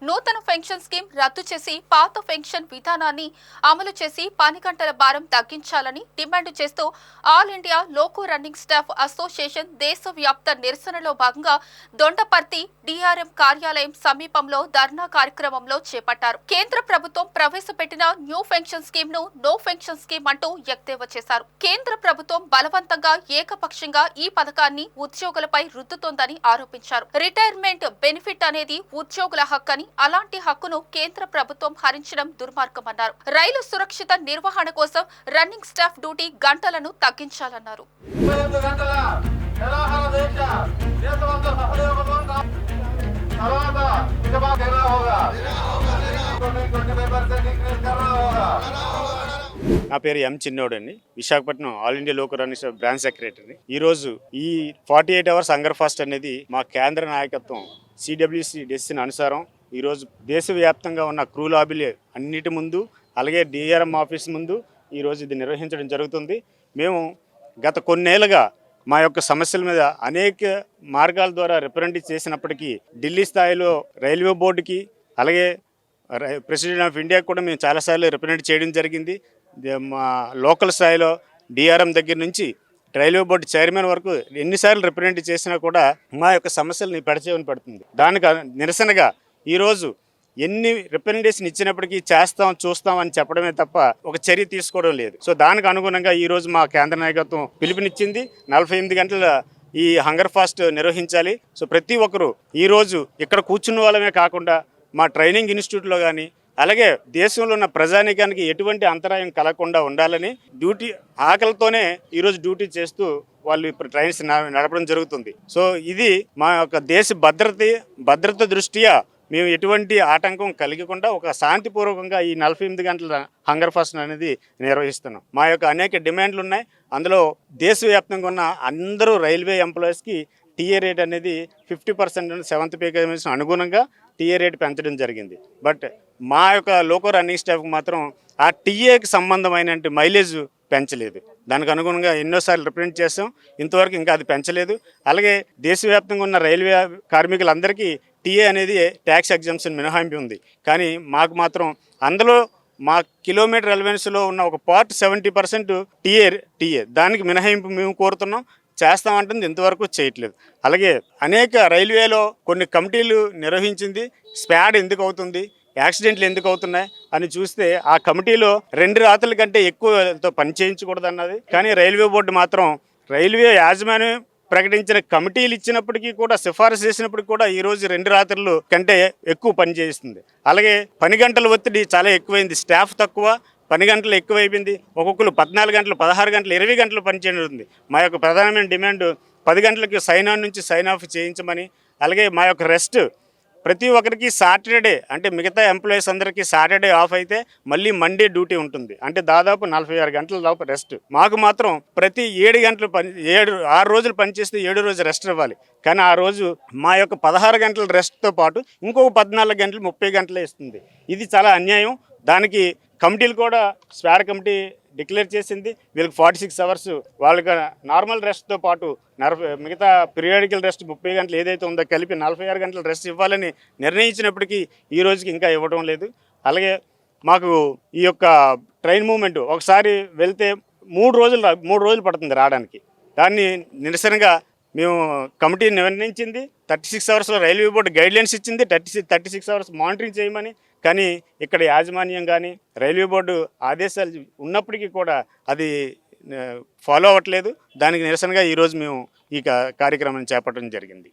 నూతన pension scheme రద్దు చేసి పాత పెన్షన్ విధానాన్ని అమలు చేసి పని గంటల భారం తగ్గించాలని డిమాండ్ చేస్తూ all India loco running staff association దేశవ్యాప్త నిరసనలో భాగంగా దొండపర్తి డిఆర్ఎం కార్యాలయం సమీపంలో ధర్నా కార్యక్రమంలో చేపట్టారు. కేంద్ర ప్రభుత్వం ప్రవేశపెట్టిన న్యూ పెన్షన్ స్కీమ్ ను నో పెన్షన్ స్కీమ్ అంటూ ఎద్దేవా చేశారు. కేంద్ర ప్రభుత్వం బలవంతంగా ఏకపక్షంగా ఈ పథకాన్ని ఉద్యోగులపై రుద్దుతోందని ఆరోపించారు. రిటైర్మెంట్ బెనిఫిట్ అనేది ఉద్యోగుల హక్కని, అలాంటి హక్కును కేంద్ర ప్రభుత్వం హరించడం దుర్మార్గమన్నారు. రైలు సురక్షిత నిర్వహణ కోసం రన్నింగ్ స్టాఫ్ డ్యూటీ గంటలను తగ్గించాలన్నారు. నా పేరు ఎం చిన్నోడు అండి. Visakhapatnam all India loco running staff branch secretary. ఈరోజు ఈ 48 అవర్స్ హంగర్ ఫాస్ట్ అనేది మా కేంద్ర నాయకత్వం సిడబ్ల్యూసి డెసిషన్ అనుసారం ఈరోజు దేశవ్యాప్తంగా ఉన్న క్రూ లాబీలు అన్నిటి ముందు, అలాగే డిఆర్ఎం ఆఫీస్ ముందు ఈరోజు ఇది నిర్వహించడం జరుగుతుంది. మేము గత కొన్నేళ్లుగా మా యొక్క సమస్యల మీద అనేక మార్గాల ద్వారా రిప్రజెంట్ చేసినప్పటికీ ఢిల్లీ స్థాయిలో రైల్వే బోర్డుకి, అలాగే ప్రెసిడెంట్ ఆఫ్ ఇండియాకి కూడా మేము చాలాసార్లు రిప్రజెంట్ చేయడం జరిగింది. మా లోకల్ స్థాయిలో డిఆర్ఎం దగ్గర నుంచి రైల్వే బోర్డు చైర్మన్ వరకు ఎన్నిసార్లు రిప్రజెంట్ చేసినా కూడా మా యొక్క సమస్యలని పెడచేవని పడుతుంది. దానికి నిరసనగా ఈరోజు ఎన్ని రిప్రజెంటేషన్ ఇచ్చినప్పటికీ చేస్తాం చూస్తాం అని చెప్పడమే తప్ప ఒక చర్య తీసుకోవడం లేదు. సో దానికి అనుగుణంగా ఈరోజు మా కేంద్ర నాయకత్వం పిలుపునిచ్చింది. 48 గంటల ఈ హంగర్ ఫాస్ట్ నిర్వహించాలి. సో ప్రతి ఒక్కరూ ఈరోజు ఇక్కడ కూర్చున్న వాళ్ళమే కాకుండా మా ట్రైనింగ్ ఇన్స్టిట్యూట్లో కానీ, అలాగే దేశంలో ఉన్న ప్రజానీకానికి ఎటువంటి అంతరాయం కలగకుండా ఉండాలని డ్యూటీ ఆకలితోనే ఈరోజు డ్యూటీ చేస్తూ వాళ్ళు ఇప్పుడు ట్రైన్స్ నడపడం జరుగుతుంది. సో ఇది మా యొక్క దేశ భద్రత దృష్ట్యా మేము ఎటువంటి ఆటంకం కలిగకుండా ఒక శాంతిపూర్వకంగా ఈ 48 గంటల హంగర్ ఫాస్ట్ అనేది నిర్వహిస్తున్నాం. మా యొక్క అనేక డిమాండ్లు ఉన్నాయి. అందులో దేశవ్యాప్తంగా ఉన్న అందరూ రైల్వే ఎంప్లాయీస్కి టీఏ రేట్ అనేది 50% 7th పే కమిషన్ అనుగుణంగా టీఏ రేట్ పెంచడం జరిగింది. బట్ మా యొక్క లోకో రన్నింగ్ స్టాఫ్కి మాత్రం ఆ టీఏకి సంబంధమైన మైలేజ్ పెంచలేదు. దానికి అనుగుణంగా ఎన్నోసార్లు రిప్రజెంట్ చేస్తాం, ఇంతవరకు ఇంకా అది పెంచలేదు. అలాగే దేశవ్యాప్తంగా ఉన్న రైల్వే కార్మికులందరికీ టీఏ అనేది ట్యాక్స్ ఎగ్జంప్షన్ మినహాయింపు ఉంది. కానీ మాకు మాత్రం అందులో మా కిలోమీటర్ అలవెన్స్లో ఉన్న ఒక పార్ట్ 70% టీఏ దానికి మినహాయింపు మేము కోరుతున్నాం. చేస్తామంటుంది, ఇంతవరకు చేయట్లేదు. అలాగే అనేక రైల్వేలో కొన్ని కమిటీలు నిర్వహించింది. స్పాడ్ ఎందుకు అవుతుంది, యాక్సిడెంట్లు ఎందుకు అవుతున్నాయి అని చూస్తే ఆ కమిటీలో 2 రాత్రుల కంటే ఎక్కువతో పని చేయించకూడదన్నది. కానీ రైల్వే బోర్డు మాత్రం రైల్వే యాజమాన్యం ప్రకటించిన కమిటీలు ఇచ్చినప్పటికీ కూడా, సిఫారసు చేసినప్పటికీ కూడా ఈరోజు 2 రాత్రులు కంటే ఎక్కువ పని చేయిస్తుంది. అలాగే పని గంటల ఒత్తిడి చాలా ఎక్కువైంది, స్టాఫ్ తక్కువ, పని గంటలు ఎక్కువైపోయింది. ఒక్కొక్కరు 14 గంటలు, 16 గంటలు, 20 గంటలు పనిచేయడం. మా యొక్క ప్రధానమైన డిమాండ్ 10 గంటలకి సైన్ ఆన్ నుంచి సైన్ ఆఫ్ చేయించమని. అలాగే మా యొక్క రెస్ట్ ప్రతి ఒక్కరికి సాటర్డే, అంటే మిగతా ఎంప్లాయీస్ అందరికీ సాటర్డే ఆఫ్ అయితే మళ్ళీ మండే డ్యూటీ ఉంటుంది. అంటే దాదాపు 46 గంటల లోపు రెస్ట్. మాకు మాత్రం ప్రతి 7 గంటలు 6 రోజులు పనిచేస్తే 7 రోజు రెస్ట్ ఇవ్వాలి. కానీ ఆ రోజు మా యొక్క 16 గంటల రెస్ట్తో పాటు ఇంకొక 14 గంటలు 30 గంటలే ఇస్తుంది. ఇది చాలా అన్యాయం. దానికి కమిటీలు కూడా స్పాడ్ కమిటీ డిక్లేర్ చేసింది. వీళ్ళకి 46 అవర్స్ వాళ్ళకి నార్మల్ రెస్ట్తో పాటు మిగతా పీరియాడికల్ రెస్ట్ 30 గంటలు ఏదైతే ఉందో కలిపి 46 గంటల రెస్ట్ ఇవ్వాలని నిర్ణయించినప్పటికీ ఈ రోజుకి ఇంకా ఇవ్వడం లేదు. అలాగే మాకు ఈ యొక్క ట్రైన్ మూవ్మెంట్ ఒకసారి వెళ్తే 3 రోజులు పడుతుంది రావడానికి. దాన్ని నిరసనగా మేము కమిటీ నిర్ణయించింది. 36 అవర్స్లో రైల్వే బోర్డు గైడ్లైన్స్ ఇచ్చింది 36 అవర్స్ మానిటరింగ్ చేయమని. కానీ ఇక్కడ యాజమాన్యం కానీ రైల్వే బోర్డు ఆదేశాలు ఉన్నప్పటికీ కూడా అది ఫాలో అవ్వట్లేదు. దానికి నిరసనగా ఈరోజు మేము ఈ కార్యక్రమాన్ని చేపట్టడం జరిగింది.